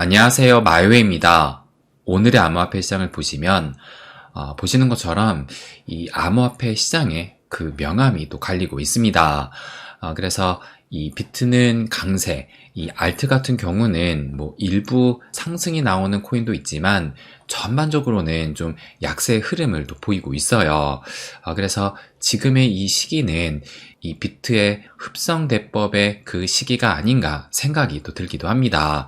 안녕하세요. 마이웨이입니다. 오늘의 암호화폐 시장을 보시면 보시는 것처럼 이 암호화폐 시장에 그 명암이 또 갈리고 있습니다. 그래서 이 비트는 강세, 이 알트 같은 경우는 뭐 일부 상승이 나오는 코인도 있지만 전반적으로는 좀 약세의 흐름을 또 보이고 있어요. 그래서 지금의 이 시기는 이 비트의 흡성대법의 그 시기가 아닌가 생각이 또 들기도 합니다.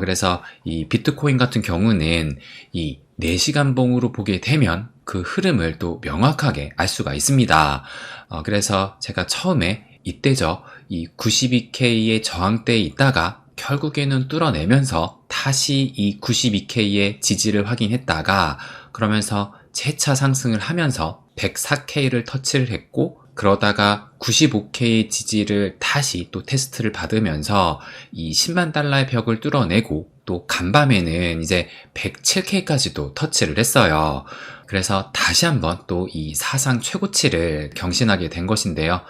그래서 이 비트코인 같은 경우는 이 4시간 봉으로 보게 되면 그 흐름을 또 명확하게 알 수가 있습니다. 그래서 제가 처음에 이때죠. 이 92K의 저항대에 있다가 결국에는 뚫어내면서 다시 이 92K의 지지를 확인했다가 그러면서 재차 상승을 하면서 104K를 터치를 했고 그러다가 95K의 지지를 다시 또 테스트를 받으면서 이 10만 달러의 벽을 뚫어내고 또 간밤에는 이제 107K까지도 터치를 했어요. 그래서 다시 한번 또 이 사상 최고치를 경신하게 된 것인데요.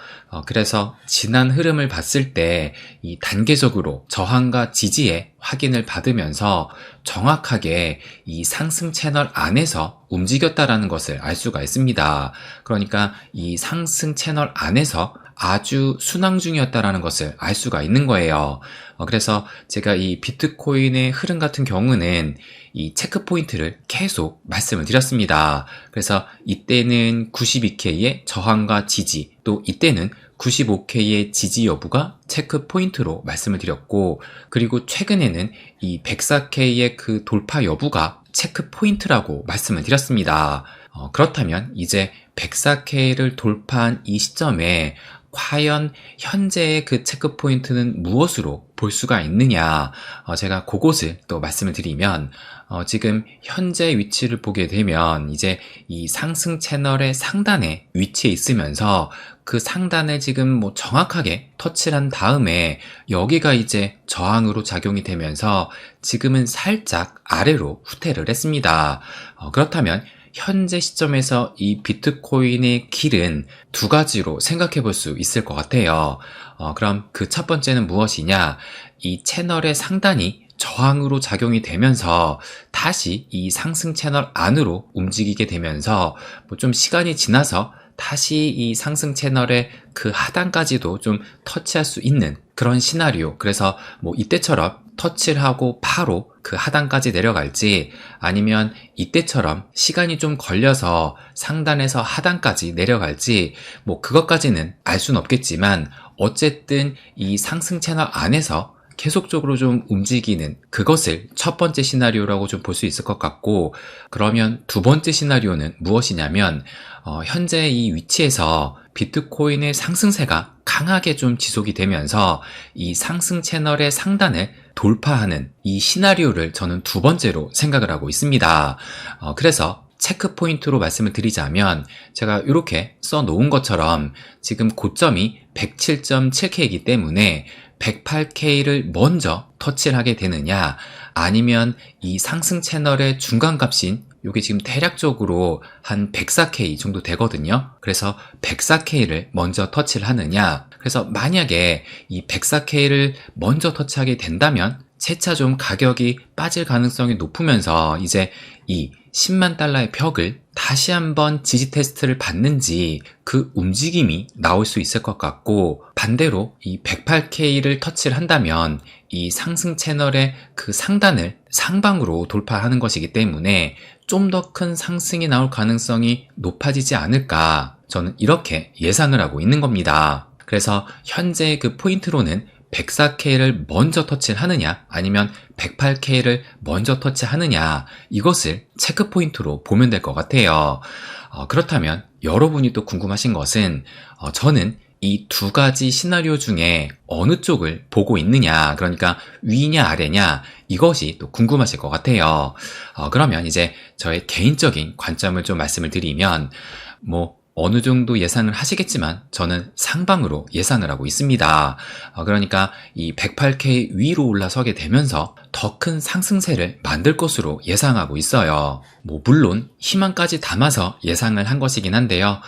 그래서 지난 흐름을 봤을 때 이 단계적으로 저항과 지지의 확인을 받으면서 정확하게 이 상승 채널 안에서 움직였다라는 것을 알 수가 있습니다. 그러니까 이 상승 채널 안에서 아주 순항 중이었다라는 것을 알 수가 있는 거예요. 그래서 제가 이 비트코인의 흐름 같은 경우는 이 체크 포인트를 계속 말씀을 드렸습니다. 그래서 이때는 92K의 저항과 지지, 또 이때는 95K의 지지 여부가 체크 포인트로 말씀을 드렸고, 그리고 최근에는 이 104K의 그 돌파 여부가 체크 포인트라고 말씀을 드렸습니다. 그렇다면 이제 104K를 돌파한 이 시점에 과연 현재의 그 체크 포인트는 무엇으로 볼 수가 있느냐, 제가 그것을 또 말씀을 드리면 지금 현재 위치를 보게 되면 이제 이 상승 채널의 상단에 위치해 있으면서 그 상단을 지금 뭐 정확하게 터치를 한 다음에 여기가 이제 저항으로 작용이 되면서 지금은 살짝 아래로 후퇴를 했습니다. 그렇다면 현재 시점에서 이 비트코인의 길은 두 가지로 생각해 볼 수 있을 것 같아요. 그럼 그 첫 번째는 무엇이냐? 이 채널의 상단이 저항으로 작용이 되면서 다시 이 상승 채널 안으로 움직이게 되면서 뭐 좀 시간이 지나서 다시 이 상승 채널의 그 하단까지도 좀 터치할 수 있는 그런 시나리오. 그래서 뭐 이때처럼 터치를 하고 바로 그 하단까지 내려갈지 아니면 이때처럼 시간이 좀 걸려서 상단에서 하단까지 내려갈지 뭐 그것까지는 알 수는 없겠지만 어쨌든 이 상승 채널 안에서 계속적으로 좀 움직이는 그것을 첫 번째 시나리오라고 좀 볼 수 있을 것 같고, 그러면 두 번째 시나리오는 무엇이냐면 현재 이 위치에서 비트코인의 상승세가 강하게 좀 지속이 되면서 이 상승 채널의 상단을 돌파하는 이 시나리오를 저는 두 번째로 생각을 하고 있습니다. 그래서 체크 포인트로 말씀을 드리자면 제가 이렇게 써놓은 것처럼 지금 고점이 107.7K이기 때문에 108K를 먼저 터치를 하게 되느냐, 아니면 이 상승 채널의 중간값인 이게 지금 대략적으로 한 104K 정도 되거든요. 그래서 104K를 먼저 터치를 하느냐. 그래서 만약에 이 104K를 먼저 터치하게 된다면 재차 좀 가격이 빠질 가능성이 높으면서 이제 이 10만 달러의 벽을 다시 한번 지지 테스트를 받는지 그 움직임이 나올 수 있을 것 같고, 반대로 이 108K를 터치를 한다면 이 상승 채널의 그 상단을 상방으로 돌파하는 것이기 때문에 좀 더 큰 상승이 나올 가능성이 높아지지 않을까, 저는 이렇게 예상을 하고 있는 겁니다. 그래서 현재 그 포인트로는 104K를 먼저 터치를 하느냐 아니면 108K를 먼저 터치하느냐, 이것을 체크 포인트로 보면 될 것 같아요. 그렇다면 여러분이 또 궁금하신 것은 저는 이 두 가지 시나리오 중에 어느 쪽을 보고 있느냐, 그러니까 위냐 아래냐, 이것이 또 궁금하실 것 같아요. 그러면 이제 저의 개인적인 관점을 좀 말씀을 드리면 뭐 어느 정도 예상을 하시겠지만 저는 상방으로 예상을 하고 있습니다. 그러니까 이 108K 위로 올라서게 되면서 더 큰 상승세를 만들 것으로 예상하고 있어요. 뭐 물론 희망까지 담아서 예상을 한 것이긴 한데요.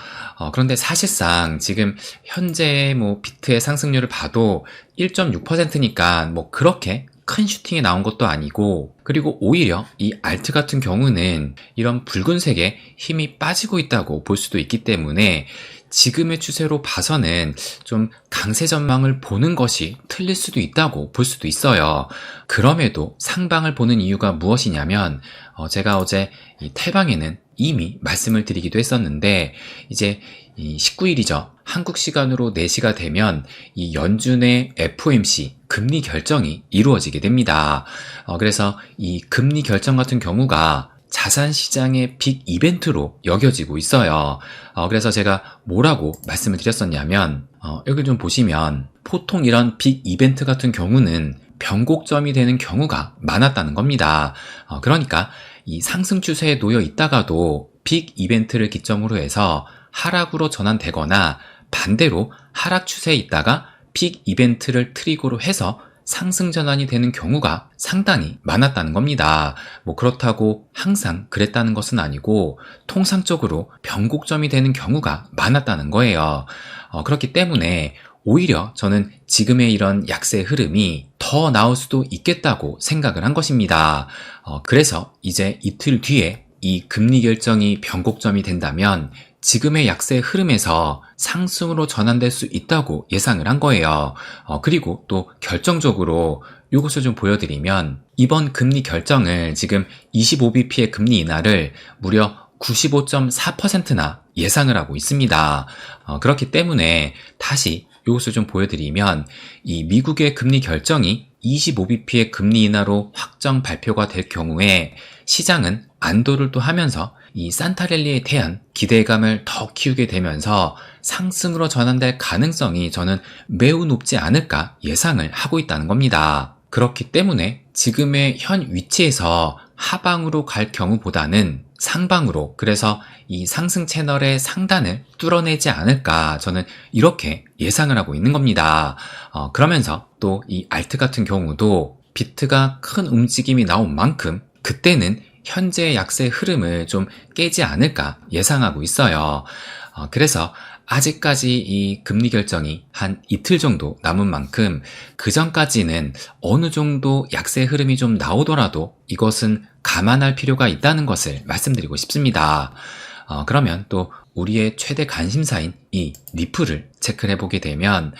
그런데 사실상 지금 현재 뭐 비트의 상승률을 봐도 1.6%니까 뭐 그렇게 큰 슈팅이 나온 것도 아니고, 그리고 오히려 이 알트 같은 경우는 이런 붉은색에 힘이 빠지고 있다고 볼 수도 있기 때문에 지금의 추세로 봐서는 좀 강세 전망을 보는 것이 틀릴 수도 있다고 볼 수도 있어요. 그럼에도 상방을 보는 이유가 무엇이냐면, 제가 어제 이 탈방에는 이미 말씀을 드리기도 했었는데, 이제 이 19일이죠. 한국 시간으로 4시가 되면 이 연준의 FOMC 금리 결정이 이루어지게 됩니다. 그래서 이 금리 결정 같은 경우가 자산 시장의 빅 이벤트로 여겨지고 있어요. 그래서 제가 뭐라고 말씀을 드렸었냐면, 여기 좀 보시면 보통 이런 빅 이벤트 같은 경우는 변곡점이 되는 경우가 많았다는 겁니다. 그러니까 이 상승 추세에 놓여 있다가도 빅 이벤트를 기점으로 해서 하락으로 전환되거나 반대로 하락 추세에 있다가 빅 이벤트를 트리거로 해서 상승 전환이 되는 경우가 상당히 많았다는 겁니다. 그렇다고 항상 그랬다는 것은 아니고 통상적으로 변곡점이 되는 경우가 많았다는 거예요. 그렇기 때문에 오히려 저는 지금의 이런 약세 흐름이 더 나올 수도 있겠다고 생각을 한 것입니다. 그래서 이제 이틀 뒤에 이 금리 결정이 변곡점이 된다면 지금의 약세 흐름에서 상승으로 전환될 수 있다고 예상을 한 거예요. 그리고 또 결정적으로 이것을 좀 보여드리면, 이번 금리 결정을 지금 25bp의 금리 인하를 무려 95.4%나 예상을 하고 있습니다. 그렇기 때문에 다시 이것을 좀 보여드리면, 이 미국의 금리 결정이 25bp의 금리 인하로 확정 발표가 될 경우에 시장은 안도를 또 하면서 이 산타랠리에 대한 기대감을 더 키우게 되면서 상승으로 전환될 가능성이 저는 매우 높지 않을까 예상을 하고 있다는 겁니다. 그렇기 때문에 지금의 현 위치에서 하방으로 갈 경우보다는 상방으로, 그래서 이 상승 채널의 상단을 뚫어내지 않을까 저는 이렇게 예상을 하고 있는 겁니다. 그러면서 또 이 알트 같은 경우도 비트가 큰 움직임이 나온 만큼 그때는 현재의 약세 흐름을 좀 깨지 않을까 예상하고 있어요. 그래서 아직까지 이 금리 결정이 한 이틀 정도 남은 만큼 그 전까지는 어느 정도 약세 흐름이 좀 나오더라도 이것은 감안할 필요가 있다는 것을 말씀드리고 싶습니다. 그러면 또 우리의 최대 관심사인 이 리플을 체크를 해보게 되면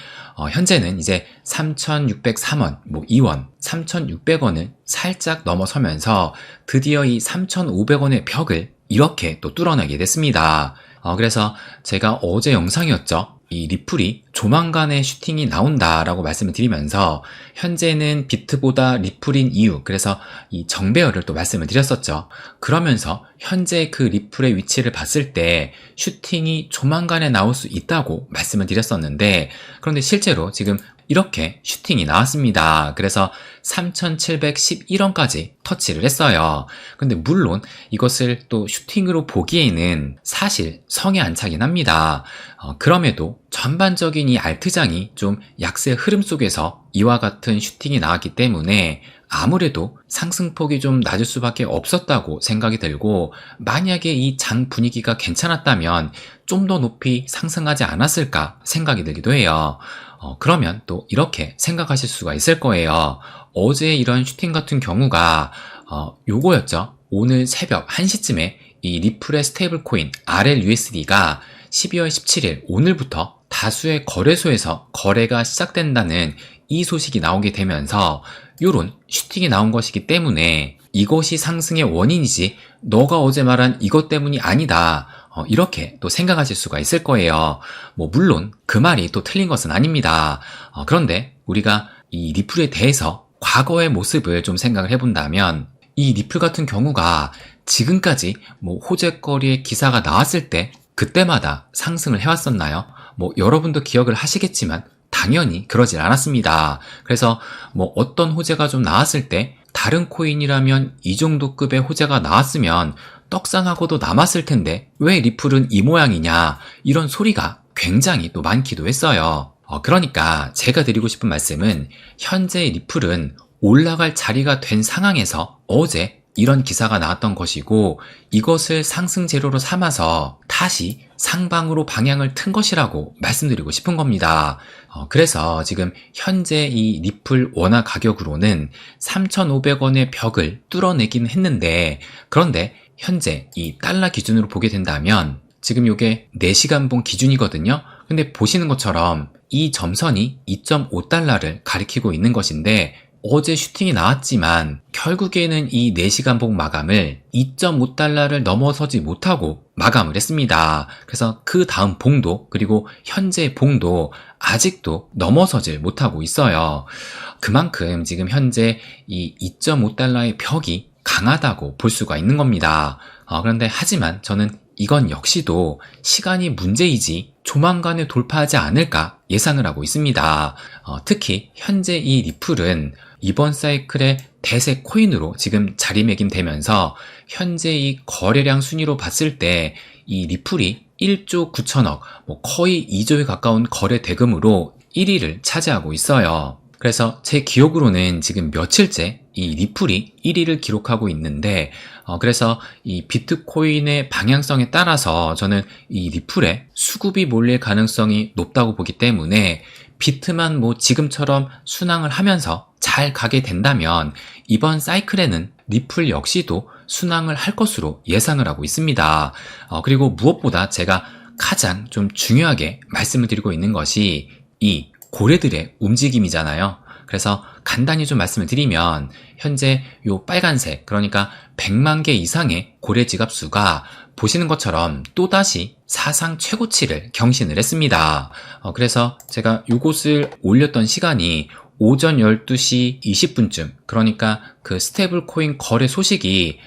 현재는 이제 3,603원, 2원, 3,600원을 살짝 넘어서면서 드디어 이 3,500원의 벽을 이렇게 또 뚫어내게 됐습니다. 그래서 제가 어제 영상이었죠. 이 리플이 조만간에 슈팅이 나온다라고 말씀을 드리면서 현재는 비트보다 리플인 이유, 그래서 이 정배열을 또 말씀을 드렸었죠. 그러면서 현재 그 리플의 위치를 봤을 때 슈팅이 조만간에 나올 수 있다고 말씀을 드렸었는데, 그런데 실제로 지금 이렇게 슈팅이 나왔습니다. 그래서 3,711원까지 터치를 했어요. 근데 물론 이것을 또 슈팅으로 보기에는 사실 성에 안 차긴 합니다. 그럼에도 전반적인 이 알트장이 좀 약세 흐름 속에서 이와 같은 슈팅이 나왔기 때문에 아무래도 상승폭이 좀 낮을 수밖에 없었다고 생각이 들고, 만약에 이 장 분위기가 괜찮았다면 좀 더 높이 상승하지 않았을까 생각이 들기도 해요. 그러면 또 이렇게 생각하실 수가 있을 거예요. 어제 이런 슈팅 같은 경우가 요거였죠. 오늘 새벽 1시쯤에 이 리플의 스테이블 코인 RLUSD가 12월 17일 오늘부터 다수의 거래소에서 거래가 시작된다는 이 소식이 나오게 되면서 요런 슈팅이 나온 것이기 때문에 이것이 상승의 원인이지 너가 어제 말한 이것 때문이 아니다, 이렇게 또 생각하실 수가 있을 거예요. 물론 그 말이 또 틀린 것은 아닙니다. 그런데 우리가 이 리플에 대해서 과거의 모습을 좀 생각을 해본다면, 이 리플 같은 경우가 지금까지 호재거리의 기사가 나왔을 때 그때마다 상승을 해왔었나요? 여러분도 기억을 하시겠지만 당연히 그러질 않았습니다. 그래서 어떤 호재가 좀 나왔을 때 다른 코인이라면 이 정도 급의 호재가 나왔으면 떡상하고도 남았을 텐데 왜 리플은 이 모양이냐, 이런 소리가 굉장히 또 많기도 했어요. 그러니까 제가 드리고 싶은 말씀은, 현재 리플은 올라갈 자리가 된 상황에서 어제 이런 기사가 나왔던 것이고 이것을 상승 재료로 삼아서 다시 상방으로 방향을 튼 것이라고 말씀드리고 싶은 겁니다. 그래서 지금 현재 이 리플 원화 가격으로는 3,500원의 벽을 뚫어내긴 했는데, 그런데 현재 이 달러 기준으로 보게 된다면 지금 이게 4시간 봉 기준이거든요. 근데 보시는 것처럼 이 점선이 2.5달러를 가리키고 있는 것인데, 어제 슈팅이 나왔지만 결국에는 이 4시간 봉 마감을 2.5달러를 넘어서지 못하고 마감을 했습니다. 그래서 그 다음 봉도, 그리고 현재 봉도 아직도 넘어서질 못하고 있어요. 그만큼 지금 현재 이 2.5달러의 벽이 강하다고 볼 수가 있는 겁니다. 그런데 하지만 저는 이건 역시도 시간이 문제이지 조만간에 돌파하지 않을까 예상을 하고 있습니다. 특히 현재 이 리플은 이번 사이클의 대세 코인으로 지금 자리매김되면서 현재 이 거래량 순위로 봤을 때 이 리플이 1조 9천억, 거의 2조에 가까운 거래 대금으로 1위를 차지하고 있어요. 그래서 제 기억으로는 지금 며칠째 이 리플이 1위를 기록하고 있는데, 그래서 이 비트코인의 방향성에 따라서 저는 이 리플에 수급이 몰릴 가능성이 높다고 보기 때문에 비트만 지금처럼 순항을 하면서 잘 가게 된다면 이번 사이클에는 리플 역시도 순항을 할 것으로 예상을 하고 있습니다. 그리고 무엇보다 제가 가장 좀 중요하게 말씀을 드리고 있는 것이 이 고래들의 움직임이잖아요. 그래서 간단히 좀 말씀을 드리면 현재 요 빨간색, 그러니까 100만 개 이상의 고래 지갑수가 보시는 것처럼 또다시 사상 최고치를 경신을 했습니다. 그래서 제가 요것을 올렸던 시간이 오전 12시 20분쯤, 그러니까 그 스테이블 코인 거래 소식이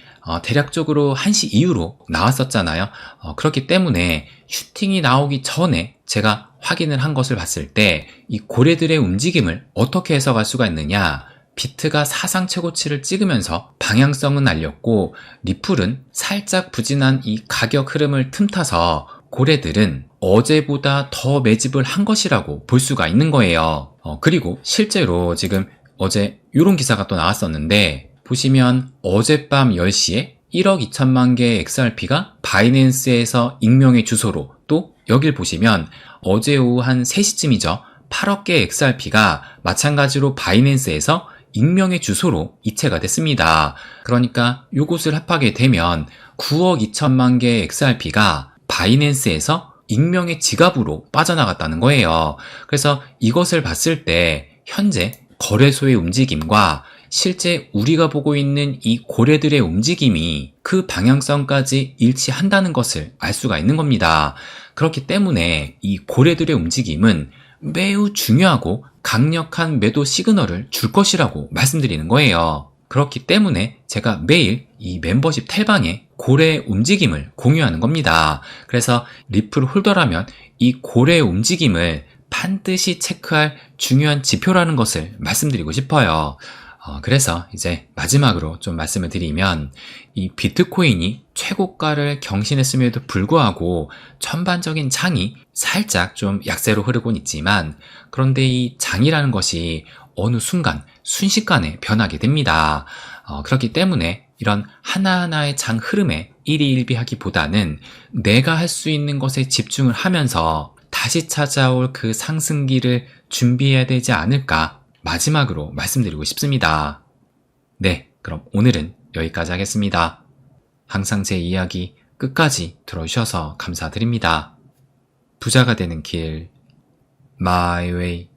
대략적으로 1시 이후로 나왔었잖아요. 그렇기 때문에 슈팅이 나오기 전에 제가 확인을 한 것을 봤을 때 이 고래들의 움직임을 어떻게 해석할 수가 있느냐, 비트가 사상 최고치를 찍으면서 방향성은 알렸고 리플은 살짝 부진한 이 가격 흐름을 틈타서 고래들은 어제보다 더 매집을 한 것이라고 볼 수가 있는 거예요. 그리고 실제로 지금 어제 이런 기사가 또 나왔었는데, 보시면 어젯밤 10시에 1억 2천만 개의 XRP가 바이낸스에서 익명의 주소로, 또 여길 보시면 어제 오후 한 3시쯤이죠. 8억 개의 XRP가 마찬가지로 바이낸스에서 익명의 주소로 이체가 됐습니다. 그러니까 요것을 합하게 되면 9억 2천만 개의 XRP가 바이낸스에서 익명의 지갑으로 빠져나갔다는 거예요. 그래서 이것을 봤을 때 현재 거래소의 움직임과 실제 우리가 보고 있는 이 고래들의 움직임이 그 방향성까지 일치한다는 것을 알 수가 있는 겁니다. 그렇기 때문에 이 고래들의 움직임은 매우 중요하고 강력한 매도 시그널을 줄 것이라고 말씀드리는 거예요. 그렇기 때문에 제가 매일 이 멤버십 텔방에 고래의 움직임을 공유하는 겁니다. 그래서 리플 홀더라면 이 고래의 움직임을 반드시 체크할 중요한 지표라는 것을 말씀드리고 싶어요. 그래서 이제 마지막으로 좀 말씀을 드리면, 이 비트코인이 최고가를 경신했음에도 불구하고 전반적인 장이 살짝 좀 약세로 흐르곤 있지만, 그런데 이 장이라는 것이 어느 순간 순식간에 변하게 됩니다. 그렇기 때문에 이런 하나하나의 장 흐름에 일희일비하기보다는 내가 할 수 있는 것에 집중을 하면서 다시 찾아올 그 상승기를 준비해야 되지 않을까, 마지막으로 말씀드리고 싶습니다. 네, 그럼 오늘은 여기까지 하겠습니다. 항상 제 이야기 끝까지 들어주셔서 감사드립니다. 부자가 되는 길, My Way.